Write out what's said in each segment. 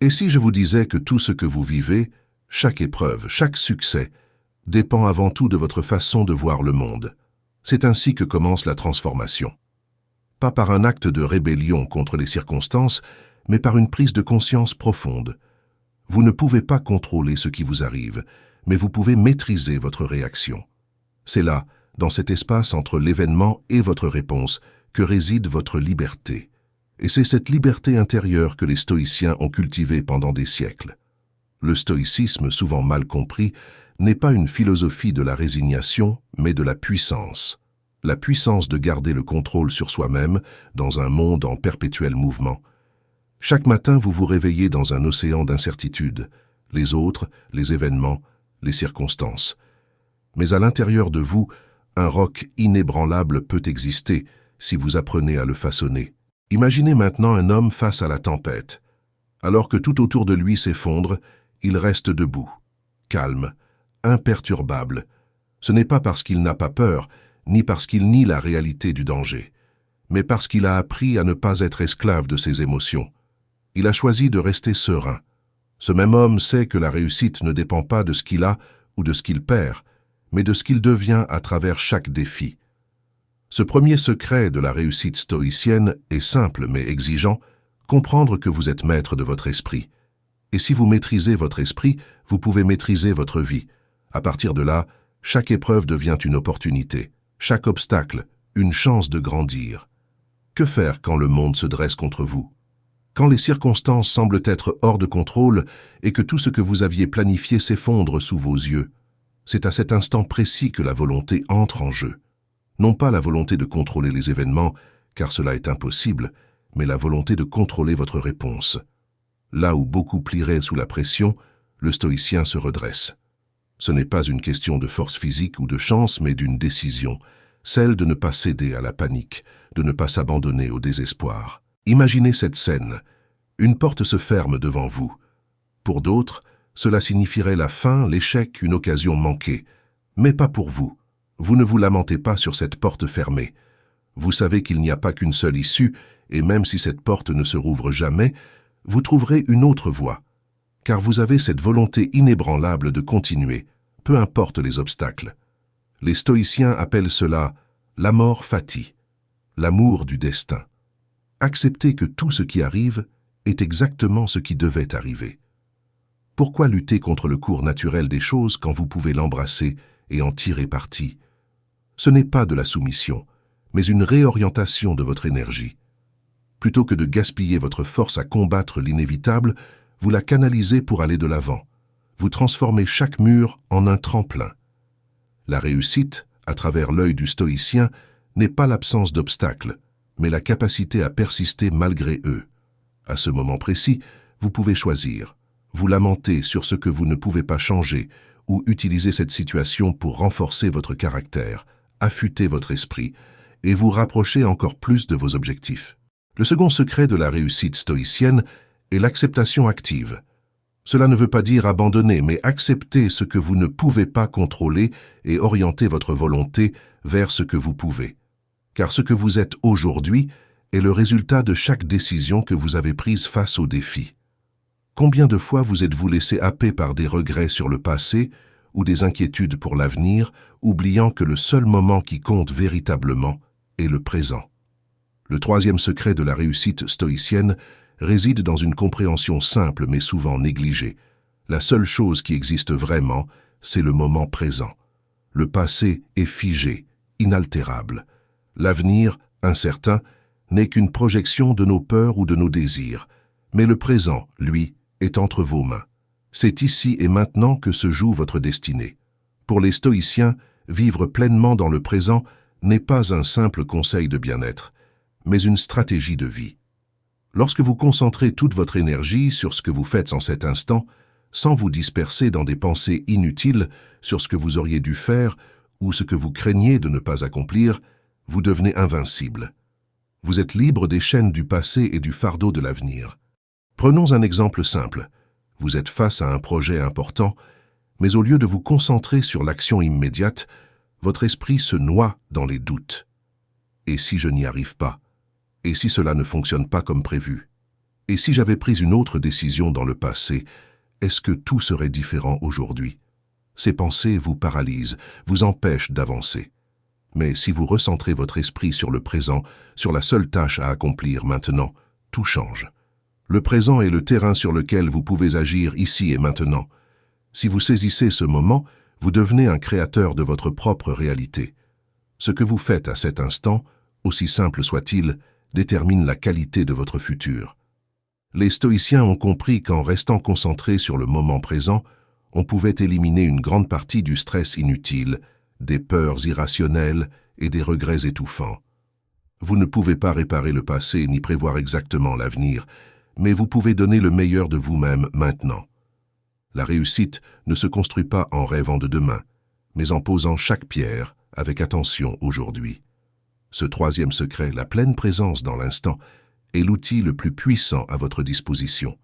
Et si je vous disais que tout ce que vous vivez, chaque épreuve, chaque succès, dépend avant tout de votre façon de voir le monde? C'est ainsi que commence la transformation. Pas par un acte de rébellion contre les circonstances, mais par une prise de conscience profonde. Vous ne pouvez pas contrôler ce qui vous arrive, mais vous pouvez maîtriser votre réaction. C'est là, dans cet espace entre l'événement et votre réponse, que réside votre liberté. Et c'est cette liberté intérieure que les stoïciens ont cultivée pendant des siècles. Le stoïcisme, souvent mal compris, n'est pas une philosophie de la résignation, mais de la puissance. La puissance de garder le contrôle sur soi-même dans un monde en perpétuel mouvement. Chaque matin, vous vous réveillez dans un océan d'incertitudes, les autres, les événements, les circonstances. Mais à l'intérieur de vous, un roc inébranlable peut exister si vous apprenez à le façonner. Imaginez maintenant un homme face à la tempête. Alors que tout autour de lui s'effondre, il reste debout, calme, imperturbable. Ce n'est pas parce qu'il n'a pas peur, ni parce qu'il nie la réalité du danger, mais parce qu'il a appris à ne pas être esclave de ses émotions. Il a choisi de rester serein. Ce même homme sait que la réussite ne dépend pas de ce qu'il a ou de ce qu'il perd, mais de ce qu'il devient à travers chaque défi. Ce premier secret de la réussite stoïcienne est simple mais exigeant, comprendre que vous êtes maître de votre esprit. Et si vous maîtrisez votre esprit, vous pouvez maîtriser votre vie. À partir de là, chaque épreuve devient une opportunité, chaque obstacle, une chance de grandir. Que faire quand le monde se dresse contre vous? Quand les circonstances semblent être hors de contrôle et que tout ce que vous aviez planifié s'effondre sous vos yeux? C'est à cet instant précis que la volonté entre en jeu. Non pas la volonté de contrôler les événements, car cela est impossible, mais la volonté de contrôler votre réponse. Là où beaucoup plieraient sous la pression, le stoïcien se redresse. Ce n'est pas une question de force physique ou de chance, mais d'une décision, celle de ne pas céder à la panique, de ne pas s'abandonner au désespoir. Imaginez cette scène. Une porte se ferme devant vous. Pour d'autres, cela signifierait la fin, l'échec, une occasion manquée. Mais pas pour vous. Vous ne vous lamentez pas sur cette porte fermée. Vous savez qu'il n'y a pas qu'une seule issue, et même si cette porte ne se rouvre jamais, vous trouverez une autre voie. Car vous avez cette volonté inébranlable de continuer, peu importe les obstacles. Les stoïciens appellent cela l'amor fati, l'amour du destin. Accepter que tout ce qui arrive est exactement ce qui devait arriver. Pourquoi lutter contre le cours naturel des choses quand vous pouvez l'embrasser et en tirer parti? Ce n'est pas de la soumission, mais une réorientation de votre énergie. Plutôt que de gaspiller votre force à combattre l'inévitable, vous la canalisez pour aller de l'avant. Vous transformez chaque mur en un tremplin. La réussite, à travers l'œil du stoïcien, n'est pas l'absence d'obstacles, mais la capacité à persister malgré eux. À ce moment précis, vous pouvez choisir. Vous lamenter sur ce que vous ne pouvez pas changer ou utiliser cette situation pour renforcer votre caractère, affûter votre esprit et vous rapprocher encore plus de vos objectifs. Le second secret de la réussite stoïcienne est l'acceptation active. Cela ne veut pas dire abandonner, mais accepter ce que vous ne pouvez pas contrôler et orienter votre volonté vers ce que vous pouvez. Car ce que vous êtes aujourd'hui est le résultat de chaque décision que vous avez prise face aux défis. Combien de fois vous êtes-vous laissé happer par des regrets sur le passé ou des inquiétudes pour l'avenir, oubliant que le seul moment qui compte véritablement est le présent? Le troisième secret de la réussite stoïcienne réside dans une compréhension simple mais souvent négligée. La seule chose qui existe vraiment, c'est le moment présent. Le passé est figé, inaltérable. L'avenir, incertain, n'est qu'une projection de nos peurs ou de nos désirs. Mais le présent, lui, est entre vos mains. C'est ici et maintenant que se joue votre destinée. Pour les stoïciens, vivre pleinement dans le présent n'est pas un simple conseil de bien-être, mais une stratégie de vie. Lorsque vous concentrez toute votre énergie sur ce que vous faites en cet instant, sans vous disperser dans des pensées inutiles sur ce que vous auriez dû faire ou ce que vous craignez de ne pas accomplir, vous devenez invincible. Vous êtes libre des chaînes du passé et du fardeau de l'avenir. Prenons un exemple simple. Vous êtes face à un projet important, mais au lieu de vous concentrer sur l'action immédiate, votre esprit se noie dans les doutes. Et si je n'y arrive pas? Et si cela ne fonctionne pas comme prévu? Et si j'avais pris une autre décision dans le passé, est-ce que tout serait différent aujourd'hui? Ces pensées vous paralysent, vous empêchent d'avancer. Mais si vous recentrez votre esprit sur le présent, sur la seule tâche à accomplir maintenant, tout change. Le présent est le terrain sur lequel vous pouvez agir ici et maintenant. Si vous saisissez ce moment, vous devenez un créateur de votre propre réalité. Ce que vous faites à cet instant, aussi simple soit-il, détermine la qualité de votre futur. Les stoïciens ont compris qu'en restant concentrés sur le moment présent, on pouvait éliminer une grande partie du stress inutile, des peurs irrationnelles et des regrets étouffants. Vous ne pouvez pas réparer le passé ni prévoir exactement l'avenir, mais vous pouvez donner le meilleur de vous-même maintenant. La réussite ne se construit pas en rêvant de demain, mais en posant chaque pierre avec attention aujourd'hui. Ce troisième secret, la pleine présence dans l'instant, est l'outil le plus puissant à votre disposition.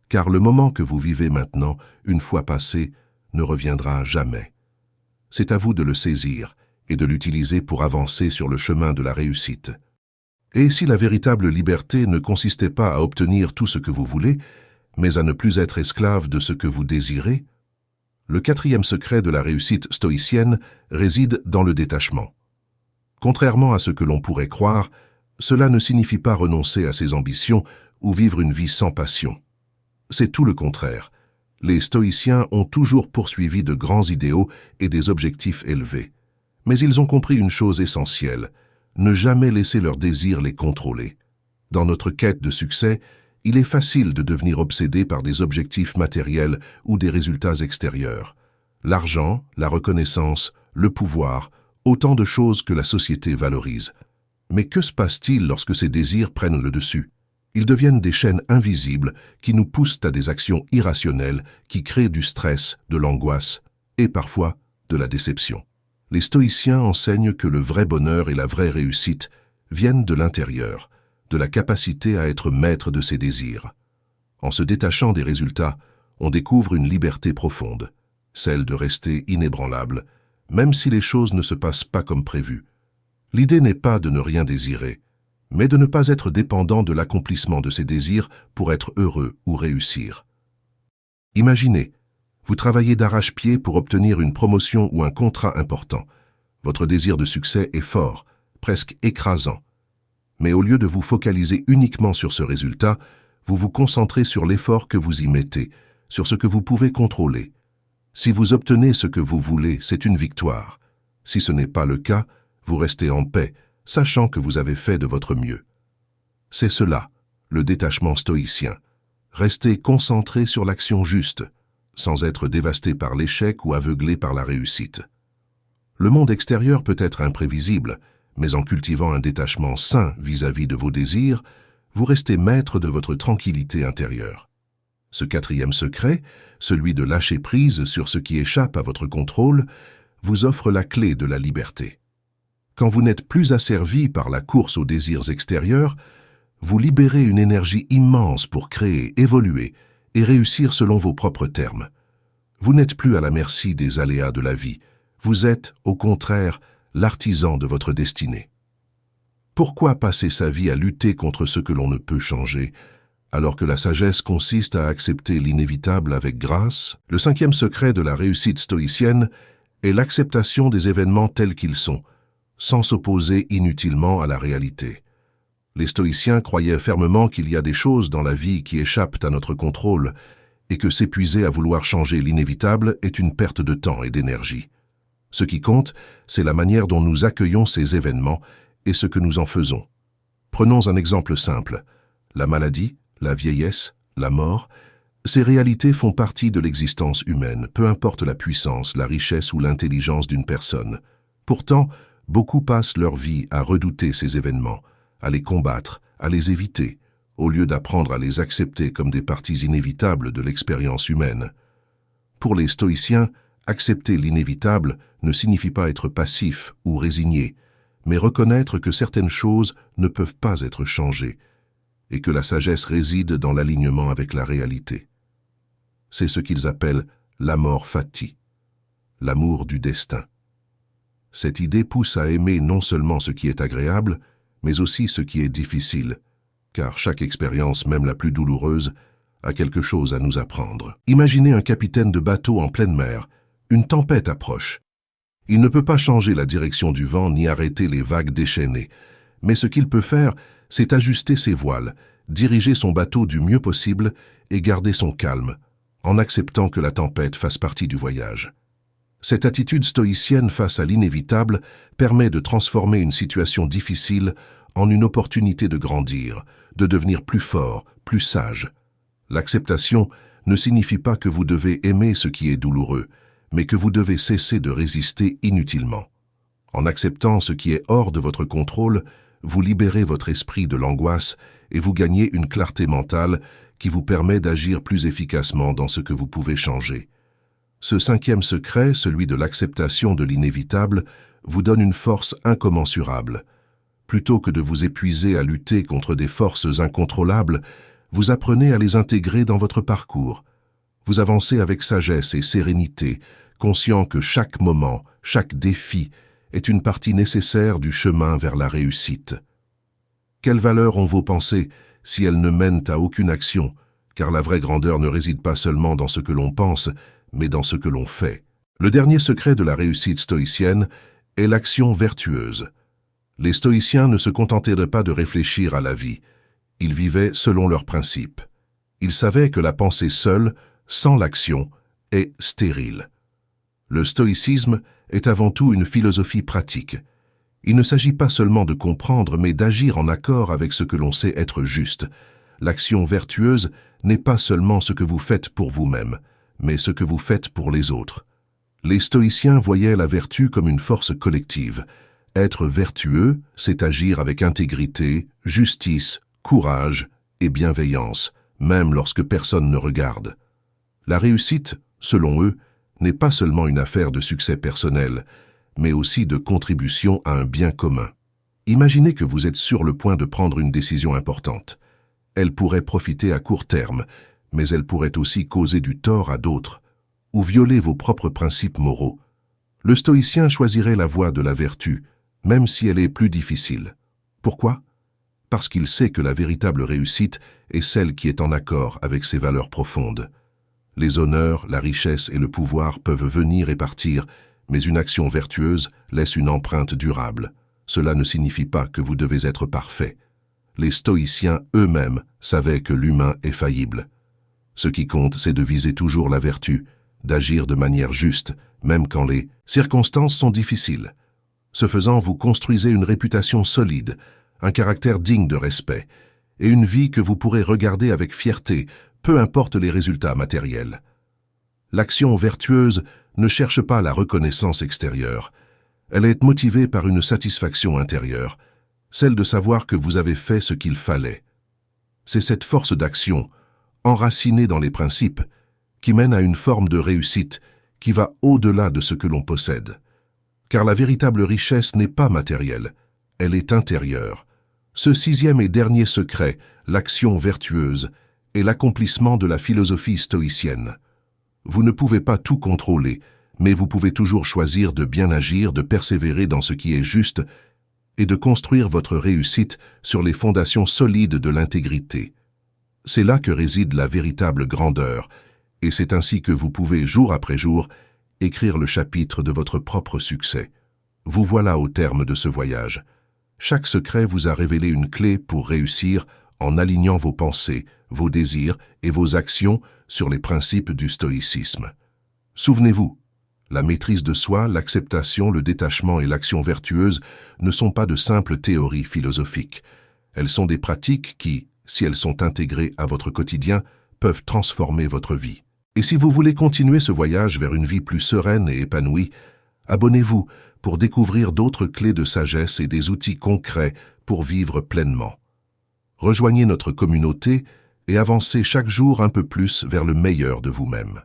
Car le moment que vous vivez maintenant, une fois passé, ne reviendra jamais. C'est à vous de le saisir et de l'utiliser pour avancer sur le chemin de la réussite. Et si la véritable liberté ne consistait pas à obtenir tout ce que vous voulez, mais à ne plus être esclave de ce que vous désirez? Le quatrième secret de la réussite stoïcienne réside dans le détachement. Contrairement à ce que l'on pourrait croire, cela ne signifie pas renoncer à ses ambitions ou vivre une vie sans passion. C'est tout le contraire. Les stoïciens ont toujours poursuivi de grands idéaux et des objectifs élevés. Mais ils ont compris une chose essentielle, ne jamais laisser leurs désirs les contrôler. Dans notre quête de succès, il est facile de devenir obsédé par des objectifs matériels ou des résultats extérieurs. L'argent, la reconnaissance, le pouvoir, autant de choses que la société valorise. Mais que se passe-t-il lorsque ces désirs prennent le dessus? Ils deviennent des chaînes invisibles qui nous poussent à des actions irrationnelles qui créent du stress, de l'angoisse et parfois de la déception. Les stoïciens enseignent que le vrai bonheur et la vraie réussite viennent de l'intérieur, de la capacité à être maître de ses désirs. En se détachant des résultats, on découvre une liberté profonde, celle de rester inébranlable, même si les choses ne se passent pas comme prévu. L'idée n'est pas de ne rien désirer, mais de ne pas être dépendant de l'accomplissement de ses désirs pour être heureux ou réussir. Imaginez, vous travaillez d'arrache-pied pour obtenir une promotion ou un contrat important. Votre désir de succès est fort, presque écrasant. Mais au lieu de vous focaliser uniquement sur ce résultat, vous vous concentrez sur l'effort que vous y mettez, sur ce que vous pouvez contrôler. Si vous obtenez ce que vous voulez, c'est une victoire. Si ce n'est pas le cas, vous restez en paix, sachant que vous avez fait de votre mieux. C'est cela, le détachement stoïcien. Rester concentré sur l'action juste, sans être dévasté par l'échec ou aveuglé par la réussite. Le monde extérieur peut être imprévisible, mais en cultivant un détachement sain vis-à-vis de vos désirs, vous restez maître de votre tranquillité intérieure. Ce quatrième secret, celui de lâcher prise sur ce qui échappe à votre contrôle, vous offre la clé de la liberté. Quand vous n'êtes plus asservi par la course aux désirs extérieurs, vous libérez une énergie immense pour créer, évoluer et réussir selon vos propres termes. Vous n'êtes plus à la merci des aléas de la vie, vous êtes, au contraire, l'artisan de votre destinée. Pourquoi passer sa vie à lutter contre ce que l'on ne peut changer, alors que la sagesse consiste à accepter l'inévitable avec grâce? Le cinquième secret de la réussite stoïcienne est l'acceptation des événements tels qu'ils sont, sans s'opposer inutilement à la réalité. Les stoïciens croyaient fermement qu'il y a des choses dans la vie qui échappent à notre contrôle et que s'épuiser à vouloir changer l'inévitable est une perte de temps et d'énergie. Ce qui compte, c'est la manière dont nous accueillons ces événements et ce que nous en faisons. Prenons un exemple simple. La maladie, la vieillesse, la mort, ces réalités font partie de l'existence humaine, peu importe la puissance, la richesse ou l'intelligence d'une personne. Pourtant, beaucoup passent leur vie à redouter ces événements, à les combattre, à les éviter, au lieu d'apprendre à les accepter comme des parties inévitables de l'expérience humaine. Pour les stoïciens, accepter l'inévitable ne signifie pas être passif ou résigné, mais reconnaître que certaines choses ne peuvent pas être changées et que la sagesse réside dans l'alignement avec la réalité. C'est ce qu'ils appellent l'amor fati, l'amour du destin. Cette idée pousse à aimer non seulement ce qui est agréable, mais aussi ce qui est difficile, car chaque expérience, même la plus douloureuse, a quelque chose à nous apprendre. Imaginez un capitaine de bateau en pleine mer. Une tempête approche. Il ne peut pas changer la direction du vent ni arrêter les vagues déchaînées. Mais ce qu'il peut faire, c'est ajuster ses voiles, diriger son bateau du mieux possible et garder son calme, en acceptant que la tempête fasse partie du voyage. Cette attitude stoïcienne face à l'inévitable permet de transformer une situation difficile en une opportunité de grandir, de devenir plus fort, plus sage. L'acceptation ne signifie pas que vous devez aimer ce qui est douloureux, mais que vous devez cesser de résister inutilement. En acceptant ce qui est hors de votre contrôle, vous libérez votre esprit de l'angoisse et vous gagnez une clarté mentale qui vous permet d'agir plus efficacement dans ce que vous pouvez changer. Ce cinquième secret, celui de l'acceptation de l'inévitable, vous donne une force incommensurable. Plutôt que de vous épuiser à lutter contre des forces incontrôlables, vous apprenez à les intégrer dans votre parcours. Vous avancez avec sagesse et sérénité, conscient que chaque moment, chaque défi est une partie nécessaire du chemin vers la réussite. Quelle valeur ont vos pensées si elles ne mènent à aucune action, car la vraie grandeur ne réside pas seulement dans ce que l'on pense, mais dans ce que l'on fait. Le dernier secret de la réussite stoïcienne est l'action vertueuse. Les stoïciens ne se contentaient pas de réfléchir à la vie. Ils vivaient selon leurs principes. Ils savaient que la pensée seule, sans l'action, est stérile. Le stoïcisme est avant tout une philosophie pratique. Il ne s'agit pas seulement de comprendre, mais d'agir en accord avec ce que l'on sait être juste. L'action vertueuse n'est pas seulement ce que vous faites pour vous-même, mais ce que vous faites pour les autres. Les stoïciens voyaient la vertu comme une force collective. Être vertueux, c'est agir avec intégrité, justice, courage et bienveillance, même lorsque personne ne regarde. La réussite, selon eux, n'est pas seulement une affaire de succès personnel, mais aussi de contribution à un bien commun. Imaginez que vous êtes sur le point de prendre une décision importante. Elle pourrait profiter à court terme, mais elle pourrait aussi causer du tort à d'autres, ou violer vos propres principes moraux. Le stoïcien choisirait la voie de la vertu, même si elle est plus difficile. Pourquoi ? Parce qu'il sait que la véritable réussite est celle qui est en accord avec ses valeurs profondes. Les honneurs, la richesse et le pouvoir peuvent venir et partir, mais une action vertueuse laisse une empreinte durable. Cela ne signifie pas que vous devez être parfait. Les stoïciens eux-mêmes savaient que l'humain est faillible. Ce qui compte, c'est de viser toujours la vertu, d'agir de manière juste, même quand les circonstances sont difficiles. Ce faisant, vous construisez une réputation solide, un caractère digne de respect, et une vie que vous pourrez regarder avec fierté, peu importe les résultats matériels. L'action vertueuse ne cherche pas la reconnaissance extérieure. Elle est motivée par une satisfaction intérieure, celle de savoir que vous avez fait ce qu'il fallait. C'est cette force d'action, enracinée dans les principes, qui mène à une forme de réussite qui va au-delà de ce que l'on possède. Car la véritable richesse n'est pas matérielle, elle est intérieure. Ce sixième et dernier secret, l'action vertueuse, est l'accomplissement de la philosophie stoïcienne. Vous ne pouvez pas tout contrôler, mais vous pouvez toujours choisir de bien agir, de persévérer dans ce qui est juste et de construire votre réussite sur les fondations solides de l'intégrité. C'est là que réside la véritable grandeur, et c'est ainsi que vous pouvez, jour après jour, écrire le chapitre de votre propre succès. Vous voilà au terme de ce voyage. Chaque secret vous a révélé une clé pour réussir en alignant vos pensées, vos désirs et vos actions sur les principes du stoïcisme. Souvenez-vous, la maîtrise de soi, l'acceptation, le détachement et l'action vertueuse ne sont pas de simples théories philosophiques. Elles sont des pratiques qui, si elles sont intégrées à votre quotidien, peuvent transformer votre vie. Et si vous voulez continuer ce voyage vers une vie plus sereine et épanouie, abonnez-vous pour découvrir d'autres clés de sagesse et des outils concrets pour vivre pleinement. Rejoignez notre communauté et avancez chaque jour un peu plus vers le meilleur de vous-même.